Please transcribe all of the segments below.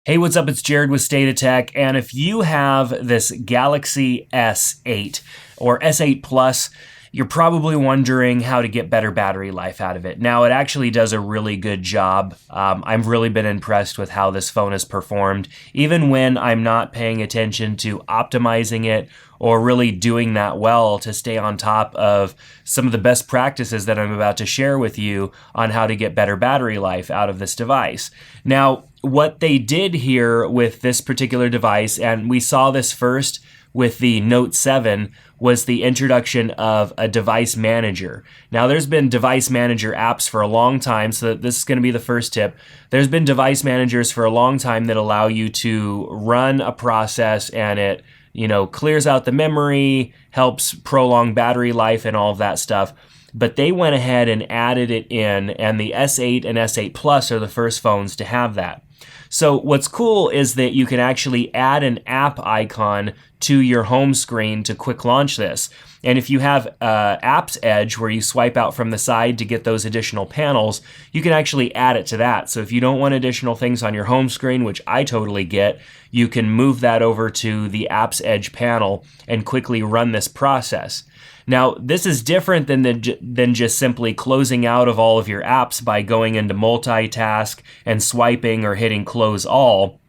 Hey, what's up? It's Jared with State of Tech. And if you have this Galaxy S8 or S8 Plus, you're probably wondering how to get better battery life out of it. Now, it actually does a really good job. I've really been impressed with how this phone has performed, even when I'm not paying attention to optimizing it or really doing that well to stay on top of some of the best practices that I'm about to share with you on how to get better battery life out of this device. Now, what they did here with this particular device, and we saw this first with the Note 7, was the introduction of a device manager. Now, there's been device manager apps for a long time, so this is going to be the first tip. There's been device managers for a long time that allow you to run a process and it, clears out the memory, helps prolong battery life and all of that stuff. But they went ahead and added it in, and the S8 and S8 Plus are the first phones to have that. So what's cool is that you can actually add an app icon to your home screen to quick launch this. And if you have Apps Edge where you swipe out from the side to get those additional panels, you can actually add it to that. So if you don't want additional things on your home screen, which I totally get, you can move that over to the Apps Edge panel and quickly run this process. Now, this is different than just simply closing out of all of your apps by going into multitask and swiping or hitting close all.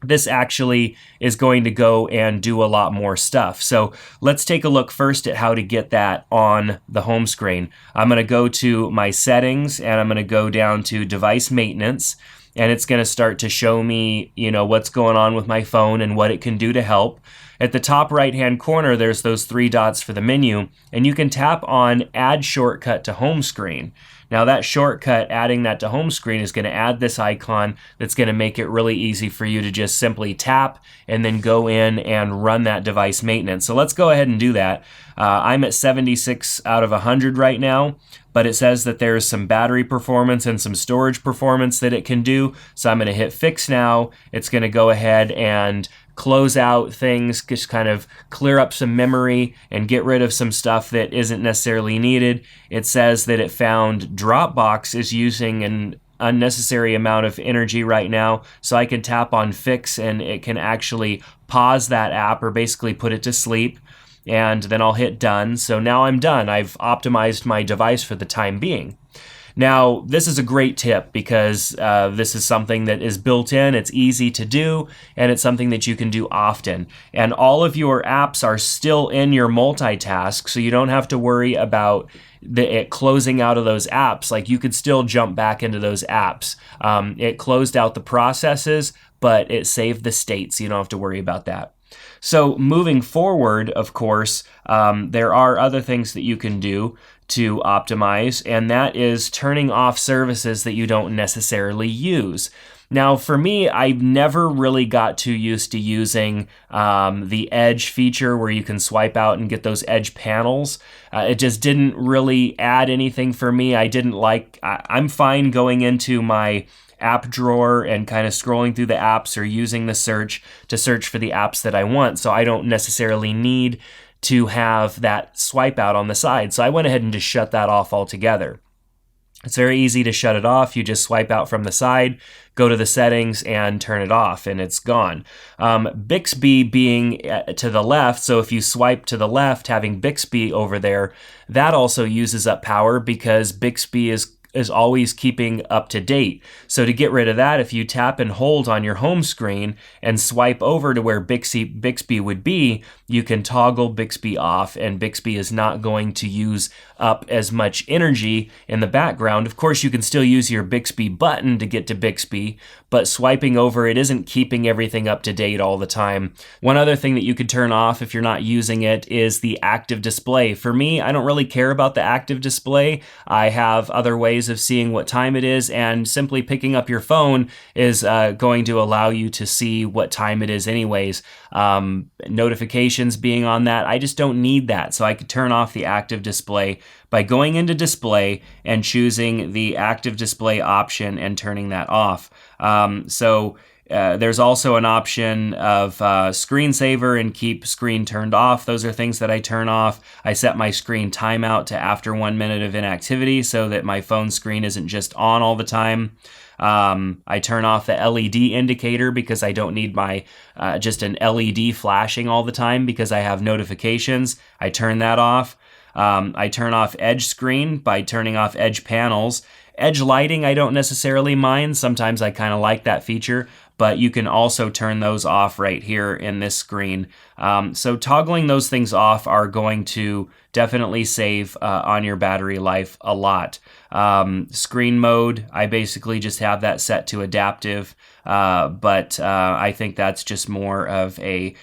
This actually is going to go and do a lot more stuff. So let's take a look first at how to get that on the home screen. I'm going to go to my settings and I'm going to go down to device maintenance, and it's going to start to show me, what's going on with my phone and what it can do to help. At the top right-hand corner, there's those three dots for the menu, and you can tap on Add Shortcut to Home Screen. Now that shortcut, adding that to home screen, is going to add this icon that's going to make it really easy for you to just simply tap and then go in and run that device maintenance. So let's go ahead and do that. I'm at 76 out of 100 right now, but it says that there's some battery performance and some storage performance that it can do. So I'm going to hit Fix Now. It's going to go ahead and close out things, just kind of clear up some memory and get rid of some stuff that isn't necessarily needed. It says that it found Dropbox is using an unnecessary amount of energy right now, so I can tap on Fix and it can actually pause that app or basically put it to sleep, and then I'll hit Done. So now I'm done. I've optimized my device for the time being. Now, this is a great tip because this is something that is built in, it's easy to do, and it's something that you can do often. And all of your apps are still in your multitask, so you don't have to worry about it closing out of those apps. Like, you could still jump back into those apps. It closed out the processes, but it saved the state, so you don't have to worry about that. So moving forward, of course, there are other things that you can do to optimize, and that is turning off services that you don't necessarily use. Now, for me, I've never really got too used to using the Edge feature where you can swipe out and get those Edge panels. It just didn't really add anything for me. I'm fine going into my app drawer and kind of scrolling through the apps or using the search to search for the apps that I want. So I don't necessarily need to have that swipe out on the side. So I went ahead and just shut that off altogether. It's very easy to shut it off. You just swipe out from the side, go to the settings, and turn it off, and it's gone. Bixby being to the left, so if you swipe to the left, having Bixby over there, that also uses up power because Bixby is always keeping up to date. So to get rid of that, if you tap and hold on your home screen and swipe over to where Bixby would be, you can toggle Bixby off, and Bixby is not going to use up as much energy in the background. Of course, you can still use your Bixby button to get to Bixby, but swiping over it isn't keeping everything up to date all the time. One other thing that you could turn off if you're not using it is the active display. For me, I don't really care about the active display. I have other ways of seeing what time it is, and simply picking up your phone is going to allow you to see what time it is anyways. Notifications being on that, I just don't need that. So I could turn off the active display by going into display and choosing the active display option and turning that off. So There's also an option of screensaver and keep screen turned off. Those are things that I turn off. I set my screen timeout to after 1 minute of inactivity so that my phone screen isn't just on all the time. I turn off the LED indicator because I don't need my just an LED flashing all the time because I have notifications. I turn that off. I turn off edge screen by turning off edge panels. Edge lighting, I don't necessarily mind. Sometimes I kind of like that feature, but you can also turn those off right here in this screen. So toggling those things off are going to definitely save on your battery life a lot. Screen mode, I basically just have that set to adaptive, but I think that's just more of a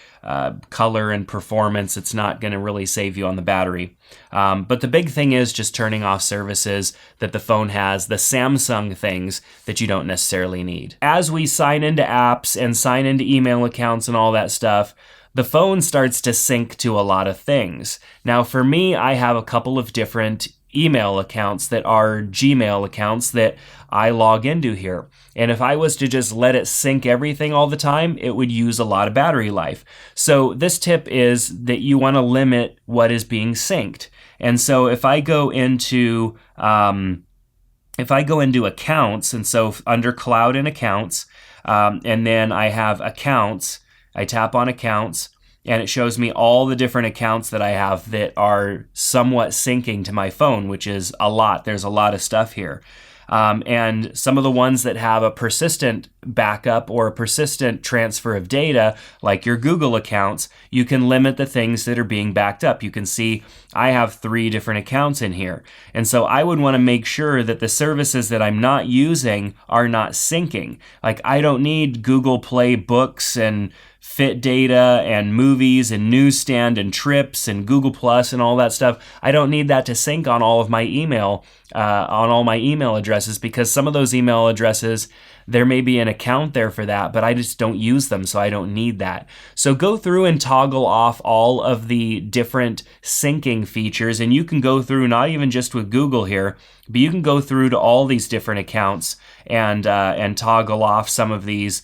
color and performance. It's not going to really save you on the battery. But the big thing is just turning off services that the phone has, the Samsung things that you don't necessarily need. As we sign into apps and sign into email accounts and all that stuff, the phone starts to sync to a lot of things. Now, for me, I have a couple of different email accounts that are Gmail accounts that I log into here. And if I was to just let it sync everything all the time, it would use a lot of battery life. So this tip is that you want to limit what is being synced. And so if I go into accounts, and so under cloud and accounts, and then I have accounts, I tap on accounts, and it shows me all the different accounts that I have that are somewhat syncing to my phone, which is a lot. There's a lot of stuff here. And some of the ones that have a persistent backup or a persistent transfer of data, like your Google accounts, you can limit the things that are being backed up. You can see I have 3 different accounts in here. And so I would want to make sure that the services that I'm not using are not syncing. Like I don't need Google Play Books and Fit Data and movies and newsstand and trips and Google Plus and all that stuff. I don't need that to sync on all of my email, on all my email addresses, because some of those email addresses, there may be an account there for that, but I just don't use them, so I don't need that. So go through and toggle off all of the different syncing features, and you can go through, not even just with Google here, but you can go through to all these different accounts and toggle off some of these,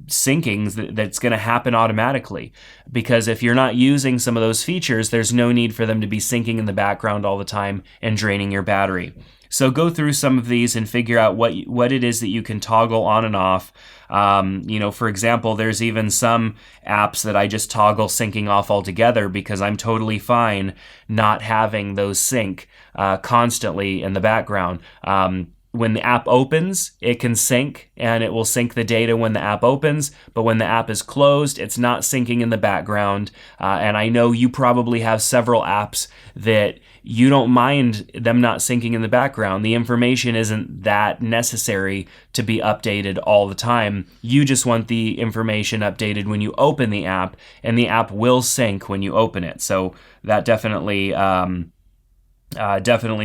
syncings that's going to happen automatically. Because if you're not using some of those features, there's no need for them to be syncing in the background all the time and draining your battery. So go through some of these and figure out what it is that you can toggle on and off. For example, there's even some apps that I just toggle syncing off altogether because I'm totally fine not having those sync constantly in the background. When the app opens, it can sync, and it will sync the data when the app opens, but when the app is closed, it's not syncing in the background. And I know you probably have several apps that you don't mind them not syncing in the background. The information isn't that necessary to be updated all the time. You just want the information updated when you open the app, and the app will sync when you open it. So that definitely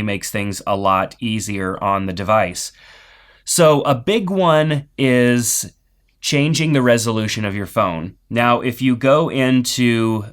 makes things a lot easier on the device. So a big one is changing the resolution of your phone. Now, if you go into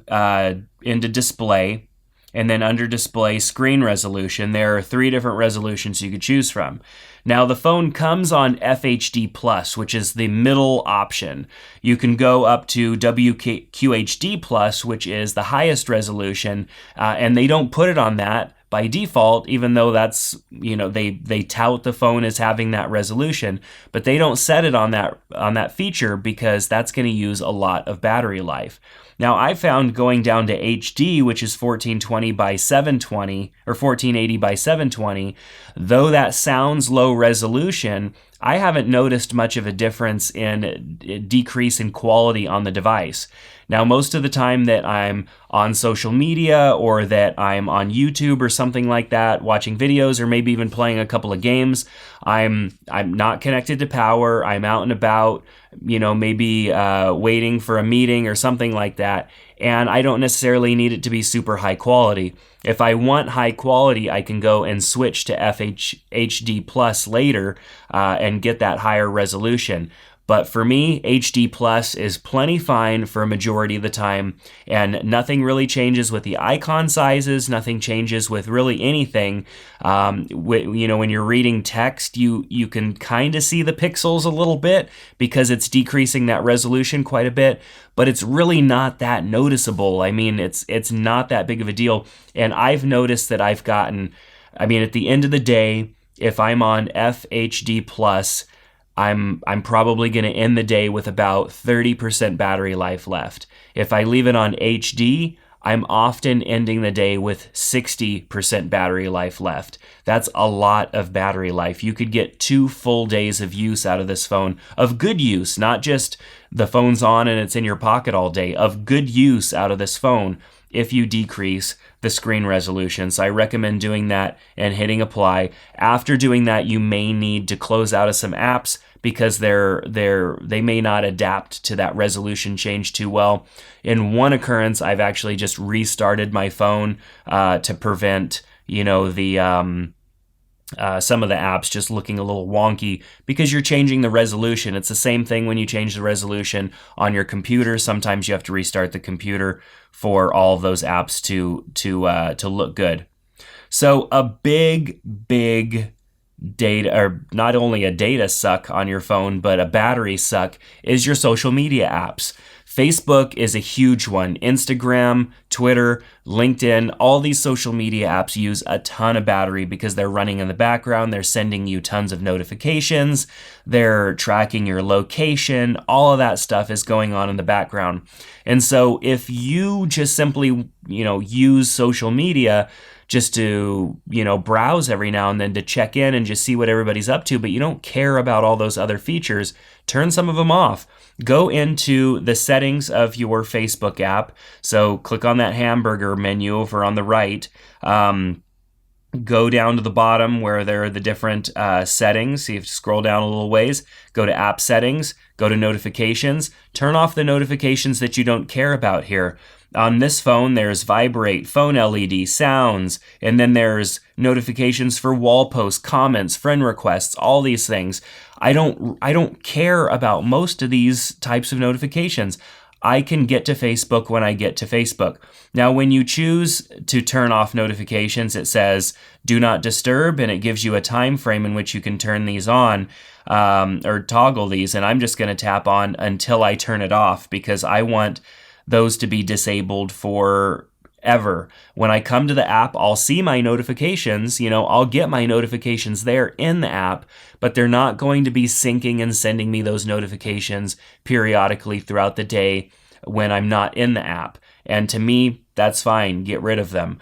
display, and then under display screen resolution, there are 3 different resolutions you could choose from. Now the phone comes on FHD Plus, which is the middle option. You can go up to WQHD Plus, which is the highest resolution, and they don't put it on that by default, even though that's, they tout the phone as having that resolution, but they don't set it on that feature because that's going to use a lot of battery life. Now, I found going down to HD, which is 1420 by 720, or 1480 by 720, though that sounds low resolution, I haven't noticed much of a difference in decrease in quality on the device. Now, most of the time that I'm on social media or that I'm on YouTube or something like that, watching videos or maybe even playing a couple of games, I'm not connected to power. I'm out and about, maybe waiting for a meeting or something like that. And I don't necessarily need it to be super high quality. If I want high quality, I can go and switch to FHD Plus later and get that higher resolution. But for me, HD Plus is plenty fine for a majority of the time, and nothing really changes with the icon sizes, nothing changes with really anything. When you're reading text, you can kind of see the pixels a little bit because it's decreasing that resolution quite a bit, but it's really not that noticeable. I mean, it's not that big of a deal, and I've noticed that at the end of the day, if I'm on FHD Plus, I'm probably going to end the day with about 30% battery life left. If I leave it on HD, I'm often ending the day with 60% battery life left. That's a lot of battery life. You could get 2 full days of use out of this phone, of good use, not just the phone's on and it's in your pocket all day, of good use out of this phone if you decrease the screen resolution. So I recommend doing that and hitting apply. After doing that, you may need to close out of some apps because they may not adapt to that resolution change too well. In one occurrence, I've actually just restarted my phone to prevent some of the apps just looking a little wonky because you're changing the resolution. It's the same thing when you change the resolution on your computer. Sometimes you have to restart the computer for all of those apps to look good. So a big data, or not only a data suck on your phone, but a battery suck is your social media apps. Facebook is a huge one. Instagram, Twitter, LinkedIn, all these social media apps use a ton of battery because they're running in the background. They're sending you tons of notifications. They're tracking your location. All of that stuff is going on in the background. And so if you just simply, use social media just to, browse every now and then to check in and just see what everybody's up to, but you don't care about all those other features, turn some of them off. Go into the settings of your Facebook app. So click on that hamburger menu over on the right. Go down to the bottom where there are the different settings. So you have to scroll down a little ways. Go to app settings. Go to notifications. Turn off the notifications that you don't care about here. On this phone, there's vibrate, phone LED, sounds, and then there's notifications for wall posts, comments, friend requests, all these things. I don't care about most of these types of notifications. I can get to Facebook when I get to Facebook. Now, when you choose to turn off notifications, it says do not disturb, and it gives you a time frame in which you can turn these on or toggle these. And I'm just going to tap on until I turn it off because I want those to be disabled forever. When I come to the app, I'll see my notifications, I'll get my notifications there in the app, but they're not going to be syncing and sending me those notifications periodically throughout the day when I'm not in the app. And to me, that's fine. Get rid of them.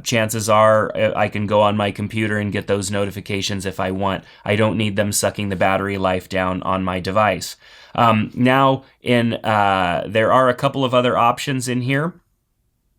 Chances are I can go on my computer and get those notifications if I want. I don't need them sucking the battery life down on my device. Now, there are a couple of other options in here.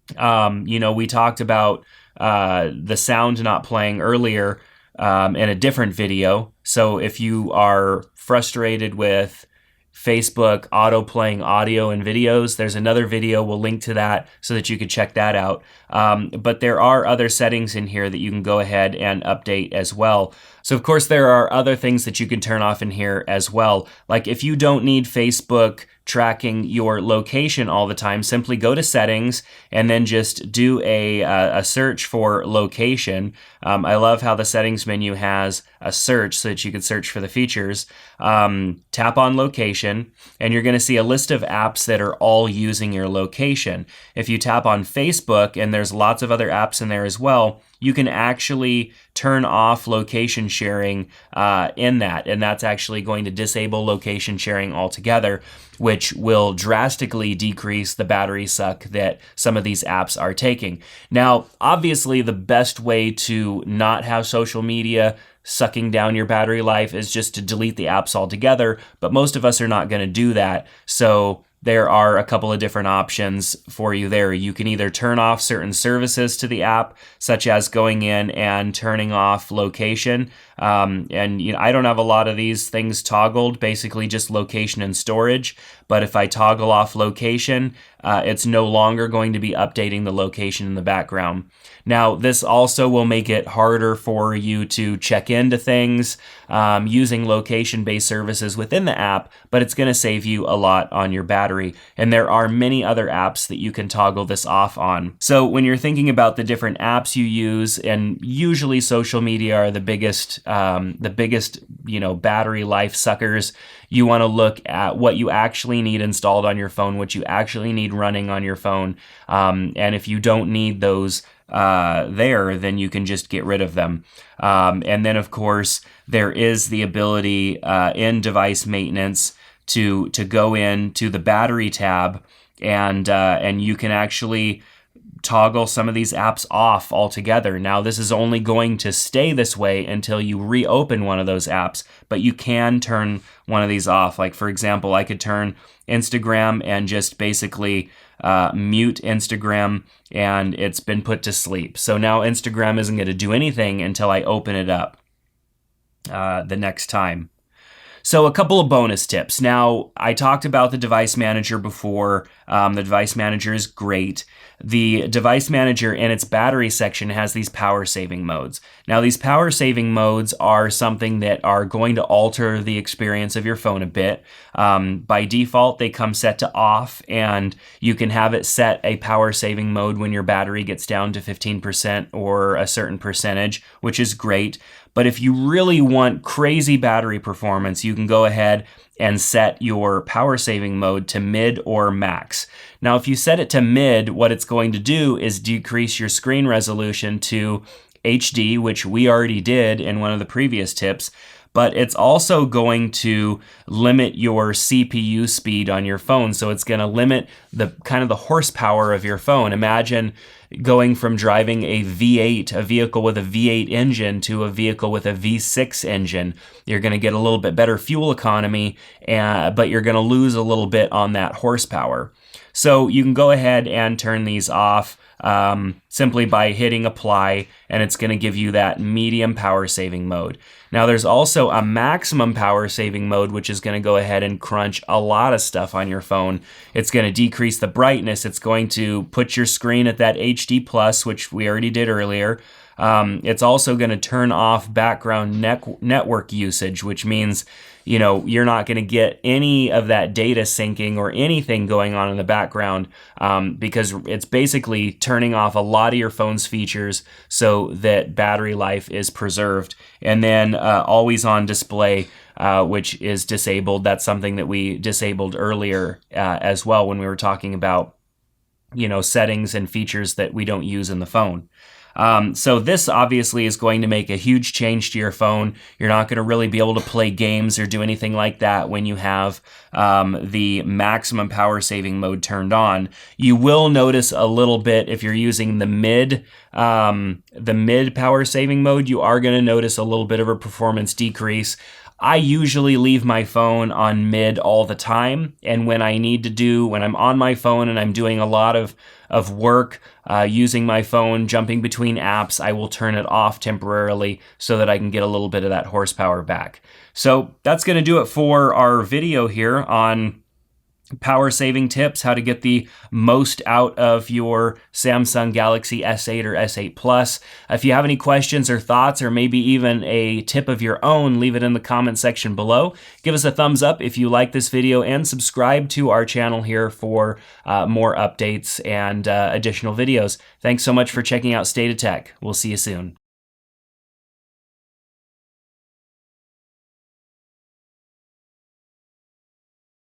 We talked about the sound not playing earlier in a different video. So if you are frustrated with Facebook auto playing audio and videos, there's another video. We'll link to that so that you can check that out. But there are other settings in here that you can go ahead and update as well. So of course there are other things that you can turn off in here as well. Like if you don't need Facebook tracking your location all the time, simply go to settings and then just do a search for location. I love how the settings menu has a search so that you can search for the features. Tap on location and you're going to see a list of apps that are all using your location. If you tap on Facebook, and there's lots of other apps in there as well, you can actually turn off location sharing in that, and that's actually going to disable location sharing altogether, which will drastically decrease the battery suck that some of these apps are taking. Now, obviously, the best way to not have social media sucking down your battery life is just to delete the apps altogether, but most of us are not going to do that. So there are a couple of different options for you there. You can either turn off certain services to the app, such as going in and turning off location. I don't have a lot of these things toggled, basically just location and storage. But if I toggle off location, it's no longer going to be updating the location in the background. Now, this also will make it harder for you to check into things using location-based services within the app, but it's going to save you a lot on your battery. And there are many other apps that you can toggle this off on. So when you're thinking about the different apps you use, and usually social media are the biggest battery life suckers, you want to look at what you actually need installed on your phone, what you actually need running on your phone. And if you don't need those then you can just get rid of them. And then, of course, there is the ability in device maintenance to go into the battery tab, and you can actually toggle some of these apps off altogether. Now, this is only going to stay this way until you reopen one of those apps, but you can turn one of these off. Like, for example, I could turn Instagram and just basically mute Instagram, and it's been put to sleep. So now Instagram isn't going to do anything until I open it up the next time. So a couple of bonus tips. Now, I talked about the device manager before. The device manager is great. The device manager in its battery section has these power saving modes. Now, these power saving modes are something that are going to alter the experience of your phone a bit. By default, they come set to off, and you can have it set a power saving mode when your battery gets down to 15% or a certain percentage, which is great. But if you really want crazy battery performance, you can go ahead and set your power saving mode to mid or max. Now, if you set it to mid, what it's going to do is decrease your screen resolution to HD, which we already did in one of the previous tips, but it's also going to limit your CPU speed on your phone. So it's going to limit the kind of the horsepower of your phone. Imagine going from driving a V8, a vehicle with a V8 engine, to a vehicle with a V6 engine. You're going to get a little bit better fuel economy, but you're going to lose a little bit on that horsepower. So you can go ahead and turn these off simply by hitting apply, and it's going to give you that medium power saving mode. Now, there's also a maximum power saving mode, which is going to go ahead and crunch a lot of stuff on your phone. It's going to decrease the brightness. It's going to put your screen at that HD plus, which we already did earlier. It's also going to turn off background network usage, which means, you're not going to get any of that data syncing or anything going on in the background, because it's basically turning off a lot of your phone's features so that battery life is preserved. And then always on display, which is disabled. That's something that we disabled earlier as well when we were talking about, settings and features that we don't use in the phone. So this obviously is going to make a huge change to your phone. You're not going to really be able to play games or do anything like that when you have the maximum power saving mode turned on. You will notice a little bit if you're using the mid power saving mode. You are going to notice a little bit of a performance decrease. I usually leave my phone on mid all the time, and when I'm on my phone and I'm doing a lot of work using my phone, jumping between apps, I will turn it off temporarily so that I can get a little bit of that horsepower back. So that's going to do it for our video here on power saving tips, how to get the most out of your Samsung Galaxy S8 or S8 Plus. If you have any questions or thoughts, or maybe even a tip of your own, leave it in the comment section below. Give us a thumbs up if you like this video, and subscribe to our channel here for more updates and additional videos. Thanks so much for checking out State of Tech. We'll see you soon.